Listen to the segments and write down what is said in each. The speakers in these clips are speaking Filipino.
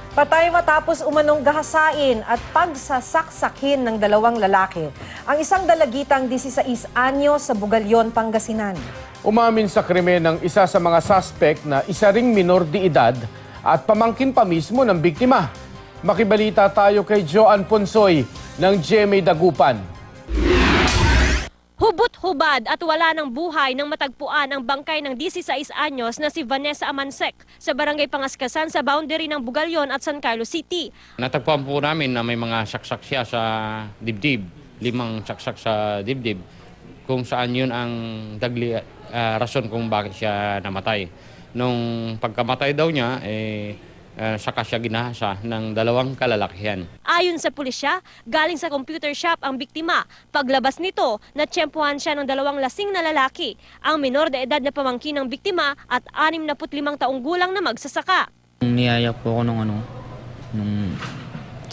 Patay matapos umanong gahasain at pagsasaksakin ng dalawang lalaki ang isang dalagitang 16 anyos sa Bugalyon, Pangasinan. Umamin sa krimen ng isa sa mga suspect na isa ring minor de edad at pamangkin pa mismo ng biktima. Makibalita tayo kay Joan Ponsoy ng GMA Dagupan. Hubot-hubad at wala ng buhay nang matagpuan ang bangkay ng 16 anyos na si Vanessa Amansek sa barangay Pangaskasan sa boundary ng Bugalyon at San Carlos City. Natagpuan po namin na may mga saksak siya sa dibdib, 5 saksak sa dibdib, kung saan yun ang rason kung bakit siya namatay. Nung pagkamatay daw niya, saka siya ginahasa ng 2 kalalakihan. Ayon sa pulisya, galing sa computer shop ang biktima. Paglabas nito, natsyempohan siya ng 2 lasing na lalaki, ang minor de edad na pamangkin ng biktima at 65 taong gulang na magsasaka. Niyaya po ako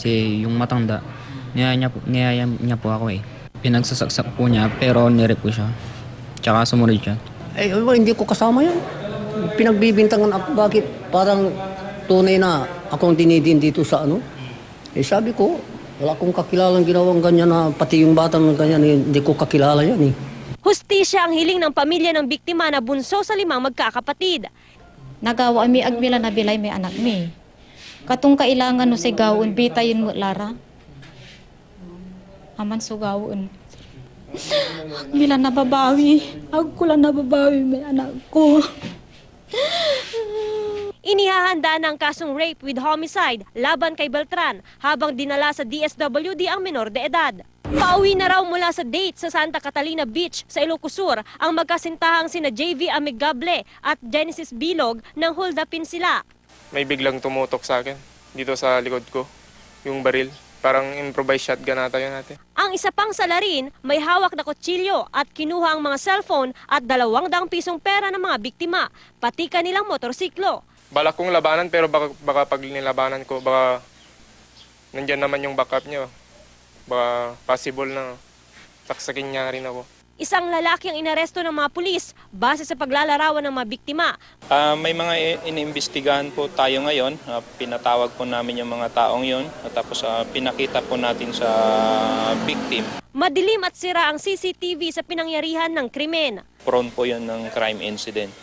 yung matanda. Niyaya niya po ako eh. Pinagsasaksak po niya pero nirep ko siya. Tsaka sumunod siya. Hindi ko kasama yan. Pinagbibintangan ako, bakit parang tunay na akong dinidin dito sa ano. Sabi ko, wala akong kakilalang ginawang ganyan na pati yung batang ganyan, hindi ko kakilala yan eh. Hustisya ang hiling ng pamilya ng biktima na bunso sa 5 magkakapatid. Nagawa mi agbila na bilay may anak mi. Katong kailangan no si gawon bitayin mo lara. Aman so gawon. Agbila nababawi. Agkula nababawi may anak ko. Inihahanda ng kasong rape with homicide laban kay Beltran habang dinala sa DSWD ang minor de edad. Pauwi na raw mula sa date sa Santa Catalina Beach sa Ilocos Sur ang magkasintahang sina JV Amigable at Genesis Bilog nang holdupin sila. May biglang tumutok sa akin dito sa likod ko, yung baril. Parang improvised shotgun ata yun natin. Ang isa pang salarin, may hawak na kutsilyo at kinuha ang mga cellphone at 200 pisong pera ng mga biktima, pati kanilang motorsiklo. Balak kong labanan pero baka pag nilabanan ko, baka nandyan naman yung backup niya. Baka possible na saksakin niya rin ako. Isang lalaki ang inaresto ng mga pulis base sa paglalarawan ng mga biktima. May mga iniimbestigahan po tayo ngayon. Pinatawag po namin yung mga taong yon at tapos pinakita po natin sa victim. Madilim at sira ang CCTV sa pinangyarihan ng krimen. Prone po yun ng crime incident.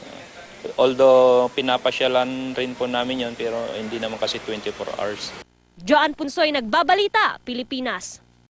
Although pinapasyalan rin po namin yon pero hindi naman kasi 24 hours. Joan Punsoy, Nagbabalita, Pilipinas.